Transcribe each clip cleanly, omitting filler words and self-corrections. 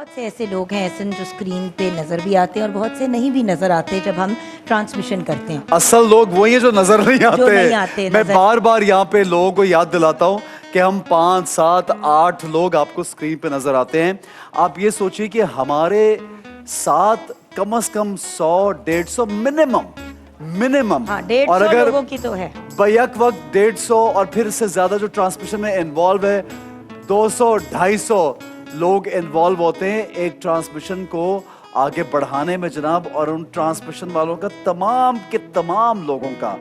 بہت سے ایسے لوگ ہیں ایسے جو اسکرین پہ نظر بھی آتے ہیں اور بہت سے نہیں بھی نظر آتے جب ہم ٹرانسمیشن کرتے ہیں. اصل لوگ وہی ہیں جو نظر نہیں نہیں آتے. آتے میں بار بار یہاں پہ لوگوں کو یاد دلاتا ہوں کہ ہم 5 7 8 لوگ آپ کو اسکرین پہ نظر آتے ہیں. آپ یہ سوچیے کہ ہمارے ساتھ کم از کم 100 150 منیمم اور اگر لوگوں کی تو ہے بیک وقت 150 اور پھر اس سے زیادہ جو ٹرانسمیشن میں انوالو ہے 200 250 لوگ انوالو ہوتے ہیں ایک ٹرانسمیشن کو آگے بڑھانے میں جناب. اور ان ٹرانسمیشن والوں کا تمام کے تمام لوگوں کا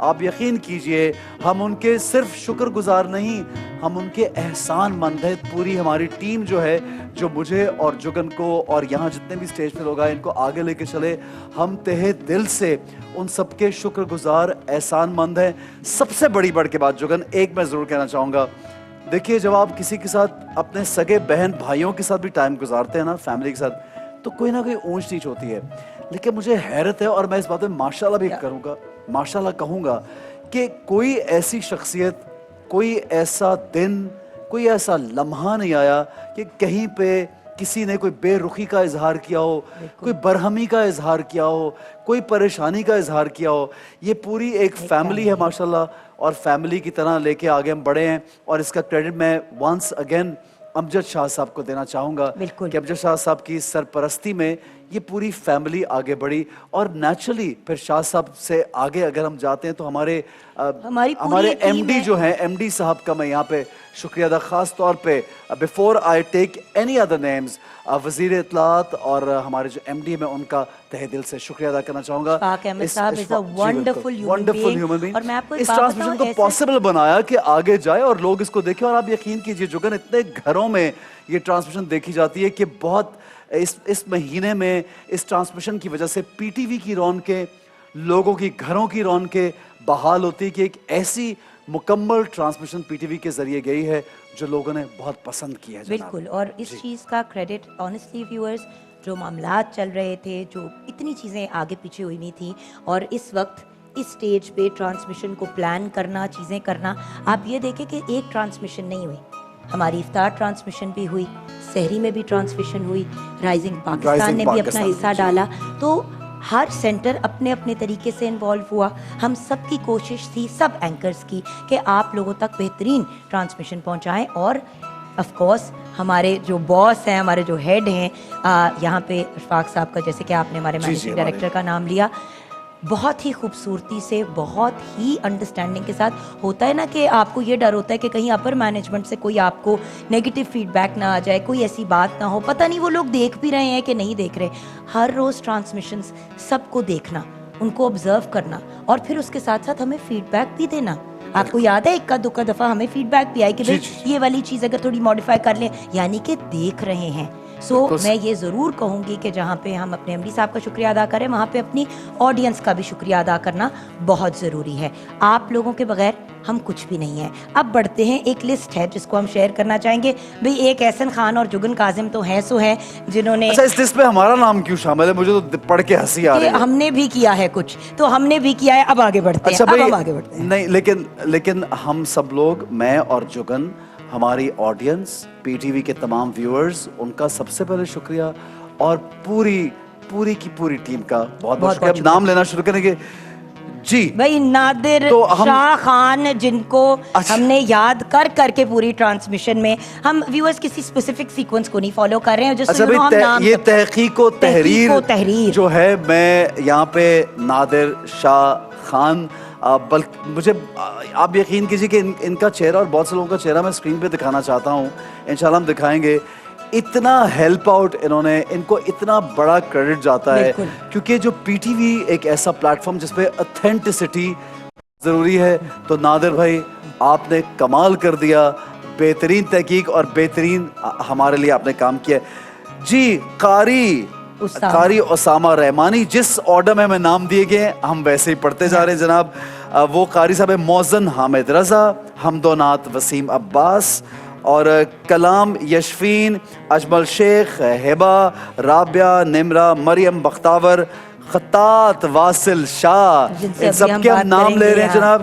آپ یقین کیجئے ہم ان کے صرف شکر گزار نہیں ہم ان کے احسان مند ہیں. پوری ہماری ٹیم جو ہے جو مجھے اور جگن کو اور یہاں جتنے بھی اسٹیج پہ لوگ آئے ان کو آگے لے کے چلے ہم تہہ دل سے ان سب کے شکر گزار احسان مند ہیں. سب سے بڑی بڑھ کے بات جگن ایک میں ضرور کہنا چاہوں گا. دیکھیے جب آپ کسی کے ساتھ اپنے سگے بہن بھائیوں کے ساتھ بھی ٹائم گزارتے ہیں نا فیملی کے ساتھ تو کوئی نہ کوئی اونچ نیچ ہوتی ہے. لیکن مجھے حیرت ہے اور میں اس بات میں ماشاءاللہ بھی کروں گا ماشاءاللہ کہوں گا کہ کوئی ایسی شخصیت کوئی ایسا دن کوئی ایسا لمحہ نہیں آیا کہ کہیں پہ کسی نے کوئی بے رخی کا اظہار کیا ہو کوئی برہمی کا اظہار کیا ہو کوئی پریشانی کا اظہار کیا ہو. یہ پوری ایک فیملی ہے ماشاءاللہ اور فیملی کی طرح لے کے آگے ہم بڑھے ہیں. اور اس کا کریڈٹ میں ونس اگین امجد شاہ صاحب کو دینا چاہوں گا کہ امجد شاہ صاحب کی سرپرستی میں یہ پوری فیملی آگے بڑھی. اور نیچرلی پھر شاہ صاحب سے آگے اگر ہم جاتے ہیں تو ہمارے ایم ڈی جو ہیں ایم ڈی صاحب کا میں یہاں پہ شکریہ ادا خاص طور پہ before I take any other names وزیر اطلاعات اور ہمارے جو ایم ڈی میں ان کا تہ دل سے شکریہ ادا کرنا چاہوں گا. اس ٹرانسمیشن کو پاسبل بنایا کہ آگے جائے اور لوگ اس کو دیکھیں. اور آپ یقین کیجئے جگن اتنے گھروں میں یہ ٹرانسمیشن دیکھی جاتی ہے کہ بہت اس مہینے میں اس ٹرانسمیشن کی وجہ سے پی ٹی وی کی رونقیں لوگوں کی گھروں کی رونقیں بحال ہوتی ہے کہ ایک ایسی مکمل ٹرانسمیشن پی ٹی وی کے ذریعے گئی ہے جو لوگوں نے بہت پسند کیا ہے. بالکل. اور اس چیز کا کریڈٹ آنیسٹلی ویورز جو معاملات چل رہے تھے جو اتنی چیزیں آگے پیچھے ہوئی نہیں تھیں اور اس وقت اس سٹیج پہ ٹرانسمیشن کو پلان کرنا چیزیں کرنا آپ یہ دیکھیں کہ ایک ٹرانسمیشن نہیں ہوئی ہماری افطار ٹرانسمیشن بھی ہوئی سحری میں بھی ٹرانسمیشن ہوئی رائزنگ پاکستان نے بھی اپنا حصہ ڈالا. تو ہر سینٹر اپنے اپنے طریقے سے انوالو ہوا. ہم سب کی کوشش تھی سب اینکرز کی کہ آپ لوگوں تک بہترین ٹرانسمیشن پہنچائیں. اور آف کورس ہمارے جو باس ہیں ہمارے جو ہیڈ ہیں یہاں پہ اشفاق صاحب کا جیسے کہ آپ نے ہمارے مینیجنگ ڈائریکٹر کا نام لیا بہت ہی خوبصورتی سے بہت ہی انڈرسٹینڈنگ کے ساتھ ہوتا ہے نا کہ آپ کو یہ ڈر ہوتا ہے کہ کہیں اپر مینجمنٹ سے کوئی آپ کو نیگیٹو فیڈ بیک نہ آ جائے کوئی ایسی بات نہ ہو. پتہ نہیں وہ لوگ دیکھ بھی رہے ہیں کہ نہیں دیکھ رہے. ہر روز ٹرانسمیشنز سب کو دیکھنا ان کو آبزرو کرنا اور پھر اس کے ساتھ ساتھ ہمیں فیڈ بیک بھی دینا. آپ کو یاد ہے ایک دو دفعہ ہمیں فیڈ بیک بھی آئی کہ یہ والی چیز اگر تھوڑی ماڈیفائی کر لیں یعنی کہ دیکھ رہے ہیں. سو میں یہ ضرور کہوں گی کہ جہاں پہ ہم اپنے ایم ڈی صاحب کا شکریہ ادا کریں وہاں پہ اپنی آڈینس کا بھی شکریہ ادا کرنا بہت ضروری ہے. آپ لوگوں کے بغیر ہم کچھ بھی نہیں ہیں. اب بڑھتے ہیں ایک لسٹ ہے جس کو ہم شیئر کرنا چاہیں گے. بھئی ایک احسن خان اور جگن کاظم تو ہیں سو ہیں جنہوں نے اس لسٹ میں ہمارا نام کیوں شامل ہے مجھے تو پڑھ کے ہنسی آ رہی ہے. ہم نے بھی کیا ہے کچھ تو ہم نے بھی کیا ہے. اب آگے بڑھتے ہیں نہیں لیکن ہم سب لوگ میں اور جگن ہماری آڈینس پی ٹی وی کے تمام ویورز ان کا سب سے پہلے شکریہ اور پوری کی پوری ٹیم کا بہت بہت شکریہ. اب نام لینا شروع کریں گے. جی بھائی نادر شاہ خان جن کو ہم نے یاد کر کے پوری ٹرانسمیشن میں ہم ویورز کسی اسپیسیفک سیکوینس کو نہیں فالو کر رہے ہیں. یہ تحقیق و تحریر جو ہے میں یہاں پہ نادر شاہ خان بلکہ مجھے آپ یقین کیجیے کہ ان کا چہرہ اور بہت سے لوگوں کا چہرہ میں اسکرین پہ دکھانا چاہتا ہوں. انشاءاللہ ہم دکھائیں گے. اتنا ہیلپ آؤٹ انہوں نے ان کو اتنا بڑا کریڈٹ جاتا ہے کیونکہ جو پی ٹی وی ایک ایسا پلیٹ فارم جس پہ اتھینٹسٹی ضروری ہے. تو نادر بھائی آپ نے کمال کر دیا. بہترین تحقیق اور بہترین ہمارے لیے آپ نے کام کیا. جی قاری اسامہ رحمانی جس آرڈر میں ہمیں نام دیے گئے ہم ویسے ہی پڑھتے جا رہے ہیں جناب. وہ قاری صاحب موزن حامد رضا حمد و نعت وسیم عباس اور کلام یشفین اجمل شیخ ہبا رابعہ نمرہ مریم بختاور خطاط واصل شاہ ان سب کے ہم نام لے رہے ہیں جناب.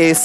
AC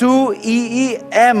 2EEM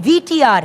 VTR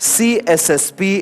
CSSP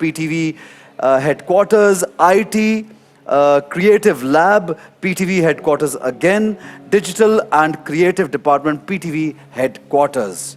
PTV headquarters, IT, creative lab, PTV headquarters again, digital and creative department, PTV headquarters.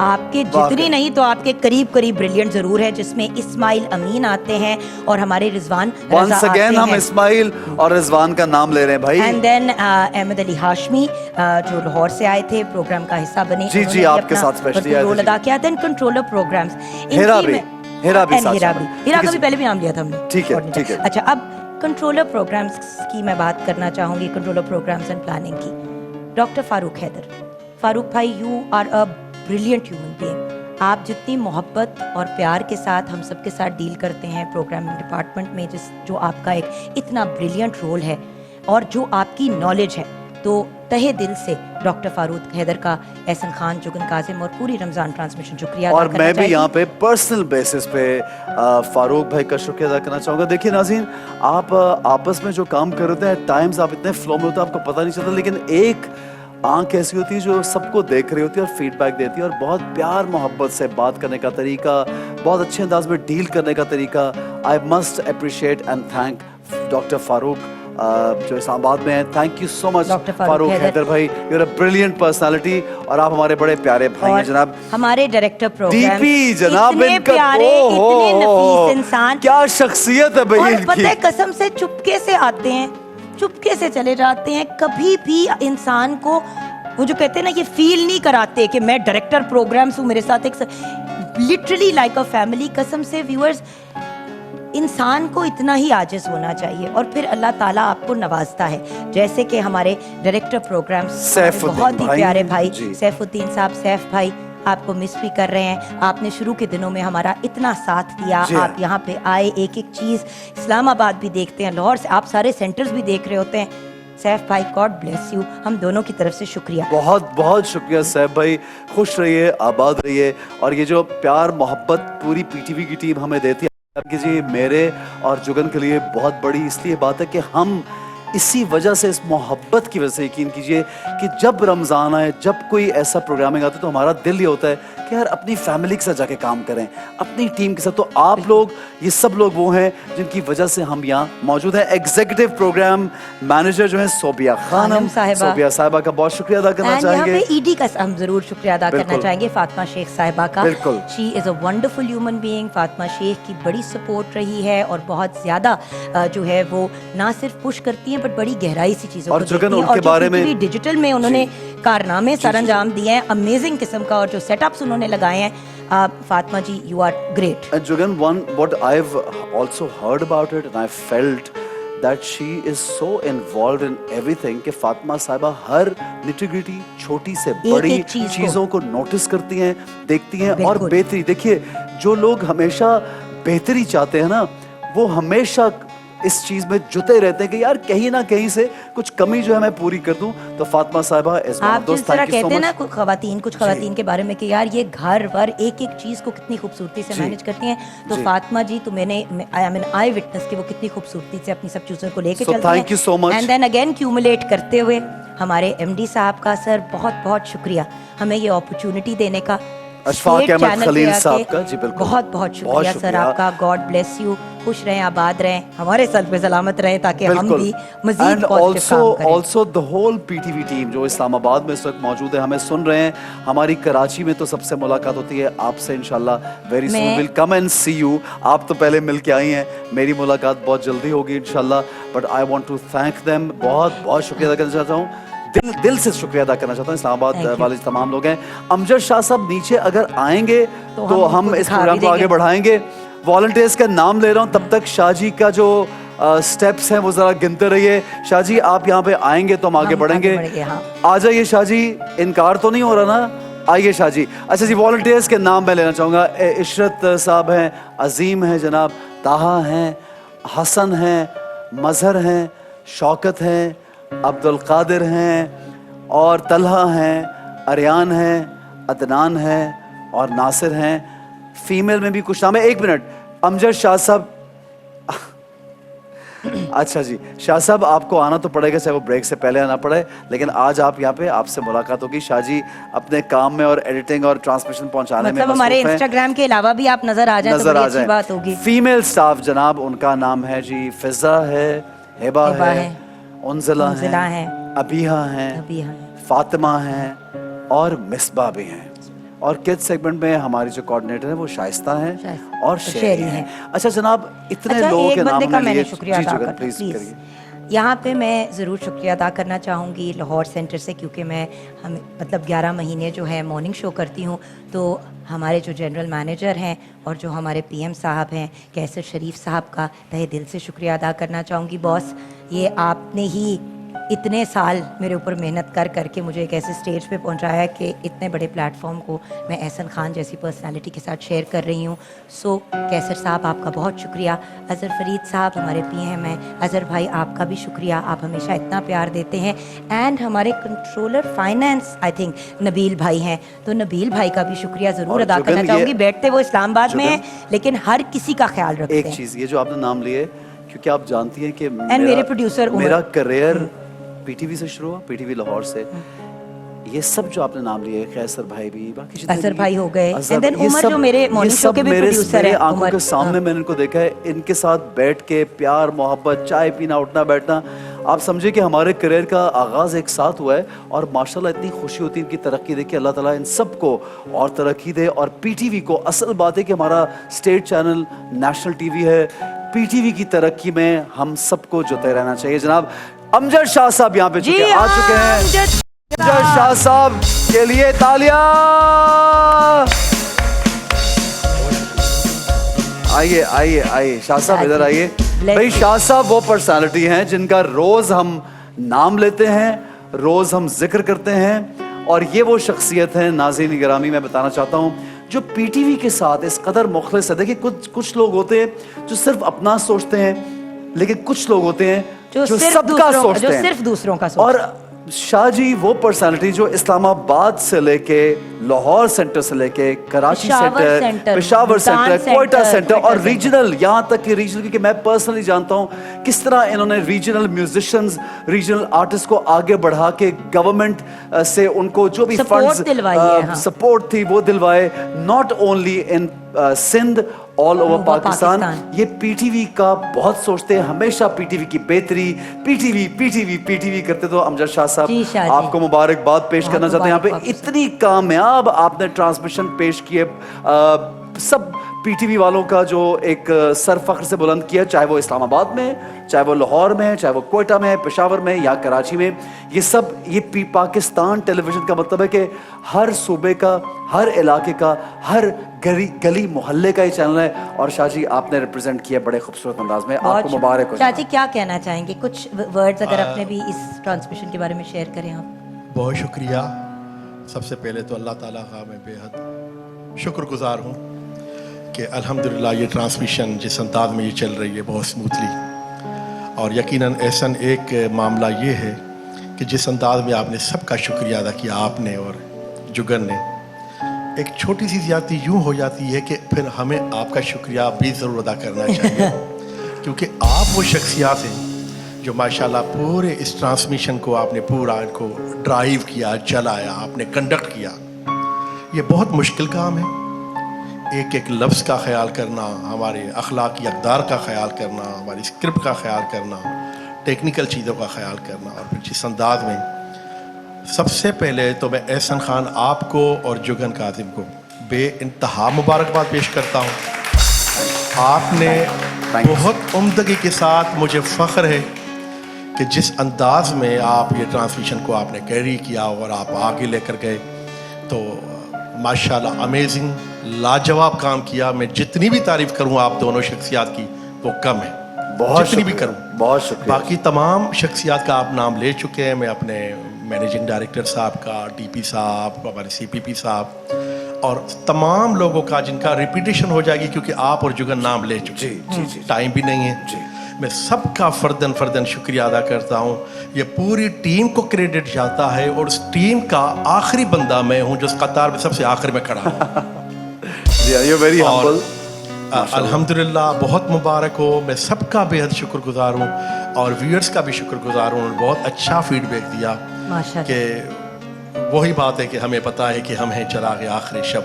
آپ کے جتنی نہیں تو آپ کے قریب قریب بریلینٹ ضرور ہے, جس میں اسماعیل امین آتے ہیں اور ہمارے رضوان رضا ونس آتے اگین ہم ہیں. اسماعیل اور رضوان کا نام لے رہے ہیں بھائی. اینڈ دین احمد علی ہاشمی جو لاہور سے آئے تھے, پروگرام کا حصہ بنے, جی جی آپ کے ساتھ اسپیشلی آئے رول تھے. ادا کیا. دین کنٹرولر پروگرامز, ہیرا بھی ہیرا ساتھ بھی پہلے بھی نام لیا تھا ہم نے. ٹھیک ہے ٹھیک ہے. اچھا, اب کنٹرولر پروگرامز کی میں بات کرنا چاہوں گی, کنٹرولر پروگرامز اینڈ پلاننگ کی. ڈاکٹر فاروق حیدر. فاروق بھائی, you are a brilliant human being. آپ جتنی محبت اور پیار کے ساتھ ہم سب کے ساتھ ڈیل کرتے ہیں پروگرامنگ ڈپارٹمنٹ میں, جو آپ کا ایک اتنا بریلینٹ رول ہے اور جو آپ کی نالج ہے, تو تہہ دل سے ڈاکٹر فاروق حیدر کا, احسن خان, جگن کاظم اور پوری رمضان ٹرانسمیشن شکریہ. اور میں بھی یہاں پہ پرسنل بیسس پہ فاروق بھائی کا شکریہ ادا کرنا چاہوں گا. دیکھیے ناظرین, آپ آپس میں جو کام کر رہے ہیں, ٹائمز آپ اتنے فلو میں ہوتے ہیں آپ کو پتہ نہیں چلتا, لیکن ایک آنکھ ایسی ہوتی ہے جو سب کو دیکھ رہی ہوتی ہے اور فیڈ بیک دیتی ہے, اور بہت پیار محبت سے بات کرنے کا طریقہ, بہت اچھے انداز میں ڈیل کرنے کا طریقہ. I must appreciate and thank doctor Farooq جو اسلام آباد میں ہیں. Thank you so much Farooq Haider بھائی, you are a brilliant personality, اور آپ ہمارے بڑے پیارے بھائی ہیں جناب. ہمارے ڈائریکٹر ڈی پروگرام پی جناب, اتنے پیارے, اتنے نفیس انسان, کیا شخصیت ہے بھائی اور ان کی. پتہ ہے قسم سے چپکے سے آتے ہیں, چپکے سے چلے جاتے ہیں. کبھی بھی انسان کو وہ جو کہتے ہیں نا, یہ فیل نہیں کراتے کہ میں ڈائریکٹر پروگرامز ہوں, میرے ساتھ ایک لٹرلی لائک اے فیملی. قسم سے ویورز, انسان کو اتنا ہی عاجز ہونا چاہیے اور پھر اللہ تعالیٰ آپ کو نوازتا ہے. جیسے کہ ہمارے ڈائریکٹر پروگرامز بہت ہی پیارے بھائی سیف الدین صاحب, سیف بھائی آپ کو مس بھی کر رہے ہیں. آپ نے شروع کے دنوں میں ہمارا اتنا ساتھ دیا, آپ یہاں پہ آئے, ایک ایک چیز, اسلام آباد بھی دیکھتے ہیں, لاہور سے آپ سارے سینٹرز بھی دیکھ رہے ہوتے ہیں. سیف بھائی, گاڈ بلیس یو, ہم دونوں کی طرف سے شکریہ. بہت بہت شکریہ سیف بھائی, خوش رہیے, آباد رہیے. اور یہ جو پیار محبت پوری پی ٹی وی کی ٹیم ہمیں دیتی ہے جی, میرے اور جگن کے لیے بہت بڑی اس لیے بات ہے کہ ہم اسی وجہ سے, اس محبت کی وجہ سے, یقین کیجئے کہ جب رمضان آئے, جب کوئی ایسا پروگرامنگ آتا ہے تو ہمارا دل یہ ہوتا ہے کہ یار اپنی فیملی کے ساتھ جا کے کام کریں, اپنی ٹیم کے ساتھ. تو آپ لوگ, یہ سب لوگ وہ ہیں جن کی وجہ سے ہم یہاں موجود ہیں. ایگزیکٹو پروگرام مینیجر جو ہیں صوبیہ خانم صوبیہ صاحبہ کا بہت شکریہ ادا کرنا چاہیں گے. یہاں پہ ای ڈی کا ہم ضرور شکریہ ادا کرنا چاہیں گے, فاطمہ شیخ صاحبہ کا. بالکل, she is a wonderful human being. Fatima Sheikh کی بڑی سپورٹ رہی ہے اور بہت زیادہ جو ہے وہ نہ صرف پوش کرتی ہیں بٹ بڑی گہرائی سی چیزوں کو دیکھتی ہیں, اور جو ڈیجیٹل میں انہوں نے کارنامے سر انجام دیے ہیں امیزنگ قسم کا, اور جو سیٹ اپس انہوں نے لگائے ہیں. فاطمہ جی, you are great. And Jugan, what I've also heard about it and I felt that she is so involved in everything کہ فاطمہ صاحبہ ہر nitty-gritty چھوٹی سے بڑی چیزوں کو نوٹس کرتی ہیں, دیکھتی ہیں اور بہتری. دیکھیے, جو لوگ ہمیشہ بہتری چاہتے ہیں نا, وہ ہمیشہ اس چیز میں جتے رہتے ہیں کہ یار کہیں نہ کہیں سے کچھ کمی جو ہے میں پوری کر دوں. تو فاطمہ صاحبہ آپ جس طرح کہتے ہیں نا کچھ خواتین کے بارے میں کہ یار یہ گھر ور ایک ایک چیز کو کتنی خوبصورتی سے مینج کرتی ہیں, تو فاطمہ جی تو میں نے آئی وٹنس کہ وہ کتنی خوبصورتی سے اپنی سب چیزوں کو لے کے چلتی ہیں. اینڈ دین اگین کیومولیٹ کرتے ہوئے ہمارے ایم ڈی صاحب کا سر بہت بہت شکریہ ہمیں یہ اپرچونٹی دینے کا. اشفاق احمد خلیل صاحب کا, جی بالکل, بہت بہت شکریہ سر آپ کا. گاڈ بلیس یو, خوش رہیں, آباد رہیں, ہمارے سر پہ سلامت رہیں تاکہ ہم بھی مزید پازیٹیو کام کریں. Also the whole PTV team جو اسلام آباد میں اس وقت موجود ہے, ہمیں سن رہے ہیں. ہماری کراچی میں تو سب سے ملاقات ہوتی ہے آپ سے انشاءاللہ very soon will come and see you. آپ تو پہلے مل کے آئی ہیں, میری ملاقات بہت جلدی ہوگی انشاءاللہ. But I want to thank them, بہت بہت شکریہ ادا کرنا چاہتا ہوں, دل سے شکریہ ادا کرنا چاہتا ہوں. اسلام آباد والے تمام لوگ ہیں. امجد شاہ صاحب نیچے اگر آئیں گے تو ہم اس پروگرام کو آگے بڑھائیں گے. والنٹیئرز کا نام لے رہا ہوں, تب تک شاہ جی کا جو سٹیپس ہیں وہ ذرا گنتے رہیے. شاہ جی آپ یہاں پہ آئیں گے تو ہم آگے بڑھیں گے. آ جائیے شاہ جی, انکار تو نہیں ہو رہا نا, آئیے شاہ جی. اچھا جی, والنٹیئرز کے نام میں لینا چاہوں گا. عشرت صاحب ہیں, عظیم ہیں جناب, طاہا ہیں, حسن ہیں, مظہر ہیں, شوکت ہیں, عبد القادر ہیں, اور طلحہ ہیں, اریان ہیں, عدنان ہیں اور ناصر ہیں. فیمیل میں بھی کچھ نام ہے. ایک منٹ, امجد شاہ صاحب. اچھا جی, شاہ صاحب آپ کو آنا تو پڑے گا, چاہے وہ بریک سے پہلے آنا پڑے, لیکن آج آپ یہاں پہ, آپ سے ملاقات ہوگی. شاہ جی اپنے کام میں اور ایڈیٹنگ اور ٹرانسمیشن پہنچانے میں ہمارے انسٹاگرام کے علاوہ بھی آپ نظر آ جائیں تو بڑی اچھی بات ہوگی. فیمیل سٹاف جناب, ان کا نام ہے جی فضا ہے, ہبا ہے, انزلہ ہیں, ابیہا ہیں, فاطمہ ہیں اور مصباح بھی ہیں. اور کڈ سیگمنٹ میں ہماری جو کوآرڈینیٹر ہیں وہ شائستہ ہیں شائستہ اور شہری ہیں. اچھا جناب, اتنے لوگوں کے نام کا میں نے لیے, شکریہ ادا کرنا پلیز. یہاں پہ میں ضرور شکریہ ادا کرنا چاہوں گی لاہور سینٹر سے, کیونکہ میں مطلب 11 مہینے جو ہے مارننگ شو کرتی ہوں, تو ہمارے جو جنرل مینیجر ہیں اور جو ہمارے پی ایم صاحب ہیں کیسر شریف صاحب کا تہہ دل سے شکریہ ادا کرنا چاہوں گی. باس, یہ آپ نے ہی اتنے سال میرے اوپر محنت کر کے مجھے ایک ایسے سٹیج پہ پہنچایا کہ اتنے بڑے پلیٹ فارم کو میں احسن خان جیسی پرسنالٹی کے ساتھ شیئر کر رہی ہوں. سو کیسر صاحب آپ کا بہت شکریہ. اظہر فرید صاحب ہمارے پی ایم ہیں. اظہر بھائی آپ کا بھی شکریہ, آپ ہمیشہ اتنا پیار دیتے ہیں. اینڈ ہمارے کنٹرولر فائنینس آئی تھنک نبیل بھائی ہیں, تو نبیل بھائی کا بھی شکریہ ضرور ادا کرنا چاہوں گی. بیٹھتے وہ اسلام آباد میں ہیں لیکن ہر کسی کا خیال رکھتے ہیں. ایک چیز یہ جو آپ نے نام لیے, کیونکہ آپ جانتی ہیں کہ میرے پروڈیوسر میرا کریئر پی ٹی وی سے شروع ہوا, پی ٹی وی لاہور سے. یہ سب جو آپ نے نام لیے, قیصر بھائی بھی, باقی اظہر بھائی ہو گئے, اینڈ دین عمر جو میرے مارننگ شو کے بھی پروڈیوسر ہیں. آنکھوں کے سامنے میں نے ان کو دیکھا ہے, ان کے ساتھ بیٹھ کے پیار محبت, چائے پینا, اٹھنا بیٹھنا. آپ سمجھے کہ ہمارے کریئر کا آغاز ایک ساتھ ہوا ہے, اور ماشاءاللہ اتنی خوشی ہوتی ہے ان کی ترقی دیکھ کے. اللہ تعالیٰ ان سب کو اور ترقی دے. اور پی ٹی وی کو, اصل بات ہے کہ ہمارا state channel national T V ہے, پی ٹی وی کی ترقی میں ہم سب کو جوتے رہنا چاہیے. جناب امجد شاہ صاحب یہاں پہ آ چکے ہیں. امجد شاہ صاحب کے لیے تالیاں. آئیے آئیے آئیے شاہ صاحب, ادھر آئیے. بھائی شاہ صاحب وہ پرسنالٹی ہیں جن کا روز ہم نام لیتے ہیں, روز ہم ذکر کرتے ہیں, اور یہ وہ شخصیت ہیں ناظرین گرامی, میں بتانا چاہتا ہوں, جو پی ٹی وی کے ساتھ اس قدر مخلص ہے. دیکھیں کچھ لوگ ہوتے ہیں جو صرف اپنا سوچتے ہیں, لیکن کچھ لوگ ہوتے ہیں جو سب کا سوچتے ہیں, صرف دوسروں کا. اور شاہ جی وہ پرسنالٹی جو اسلام آباد سے لے کے لاہور سینٹر سے لے کے Karachi centre, Peshawar centre, Quetta centre, اور ریجنل, یہاں تک کہ ریجنل, کیونکہ میں پرسنلی جانتا ہوں کس طرح انہوں نے ریجنل میوزیشنز, ریجنل آرٹسٹ کو آگے بڑھا کے گورنمنٹ سے ان کو جو بھی فنڈز سپورٹ تھی وہ دلوائے. Not only in Sindh, all over Pakistan. یہ پی ٹی وی کا بہت سوچتے ہیں, ہمیشہ پی ٹی وی کی بہتری, P T V P T V P T V کرتے. تو امجد شاہ صاحب آپ کو مبارکباد پیش کرنا چاہتے ہیں. یہاں پہ اتنی کامیاب آپ نے ٹرانسمیشن پیش کیے, سب پی ٹی وی والوں کا جو ایک سر فخر سے بلند کیا, چاہے وہ اسلام آباد میں, چاہے وہ لاہور میں, چاہے وہ کوئٹہ میں, پشاور میں یا کراچی میں. یہ سب, یہ پاکستان ٹیلی ویژن کا مطلب ہے کہ ہر صوبے کا, ہر علاقے کا, ہر گلی محلے کا یہ چینل ہے. اور شاہ جی آپ نے ریپرزینٹ کیا بڑے خوبصورت انداز میں, آپ کو مبارک ہو. شاہ جی کیا کہنا چاہیں گے, کچھ ورڈز اگر اپنے بھی اس ٹرانسمیشن کے بارے میں شیئر کریں آپ. بہت شکریہ. سب سے پہلے تو اللہ تعالیٰ کا میں بے حد شکر گزار ہوں کہ الحمدللہ یہ ٹرانسمیشن جس انداز میں یہ چل رہی ہے بہت سموتھلی. اور یقیناً ایسن ایک معاملہ یہ ہے کہ جس انداز میں آپ نے سب کا شکریہ ادا کیا, آپ نے اور جگن نے, ایک چھوٹی سی زیادتی یوں ہو جاتی ہے کہ پھر ہمیں آپ کا شکریہ بھی ضرور ادا کرنا چاہیے کیونکہ آپ وہ شخصیات ہیں جو ماشاءاللہ پورے اس ٹرانسمیشن کو آپ نے پورا ان کو ڈرائیو کیا, چلایا, آپ نے کنڈکٹ کیا. یہ بہت مشکل کام ہے, ایک ایک لفظ کا خیال کرنا, ہمارے اخلاقی اقدار کا خیال کرنا, ہماری اسکرپٹ کا خیال کرنا, ٹیکنیکل چیزوں کا خیال کرنا, اور پھر جس انداز میں. سب سے پہلے تو میں احسن خان آپ کو اور جگن کاظم کو بے انتہا مبارکباد پیش کرتا ہوں. آپ نے بہت عمدگی کے ساتھ, مجھے فخر ہے کہ جس انداز میں آپ یہ ٹرانسمیشن کو آپ نے کیری کیا اور آپ آگے لے کر گئے, تو ماشاءاللہ امیزنگ, لاجواب کام کیا. میں جتنی بھی تعریف کروں آپ دونوں شخصیات کی وہ کم ہے, جتنی بھی کروں. بہت شکریہ. باقی تمام شخصیات کا آپ نام لے چکے ہیں. میں اپنے مینیجنگ ڈائریکٹر صاحب کا, ڈی پی صاحب, ہمارے سی پی پی صاحب, اور تمام لوگوں کا جن کا ریپیٹیشن ہو جائے گی کیونکہ آپ اور جگن نام لے چکے ہیں, ٹائم بھی نہیں ہے. میں سب کا فردن شکریہ ادا کرتا ہوں. یہ پوری ٹیم کو کریڈٹ جاتا ہے, اور اس ٹیم کا آخری بندہ میں ہوں جو اس قطار میں سب سے آخر میں کھڑا ہوں. الحمدللہ بہت مبارک ہو. میں سب کا بے حد شکر گزار ہوں, اور ویورز کا بھی شکر گزار ہوں. بہت اچھا فیڈ بیک دیا کہ وہی بات ہے کہ ہمیں پتہ ہے کہ ہم ہیں چراغ آخر شب,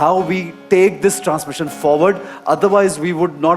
how we take this transmission forward, otherwise we would not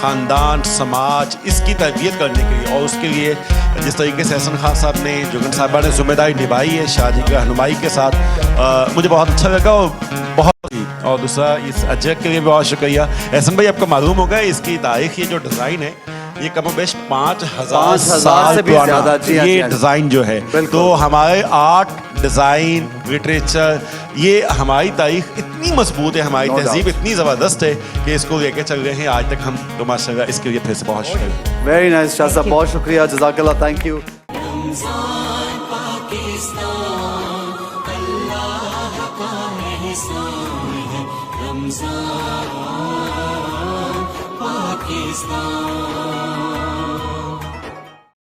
خاندان سماج اس کی تربیت کرنے کے لیے اور اس کے لیے جس طریقے سے احسن خان صاحب نے جوگن صاحبہ نے ذمہ داری نبھائی ہے شادی کی رہنمائی کے ساتھ مجھے بہت اچھا لگا اور بہت ہی اور دوسرا اس اجرک کے لیے بہت شکریہ احسن بھائی آپ کو معلوم ہوگا اس کی تاریخ یہ جو ڈیزائن ہے یہ کم و بیش 5000 سال سے بھی پرانا زیادہ یہ ڈیزائن جو ہے تو ہمارے آرٹ ڈیزائن لٹریچر یہ ہماری تاریخ اتنی مضبوط ہے ہماری تہذیب اتنی زبردست ہے کہ اس کو لے کے چل رہے ہیں آج تک ہم تو ماشاء اللہ اس کے لیے پھر سے بہت شکریہ ویری نائس شاہ صاحب بہت شکریہ جزاک اللہ تھینک یو Pakistan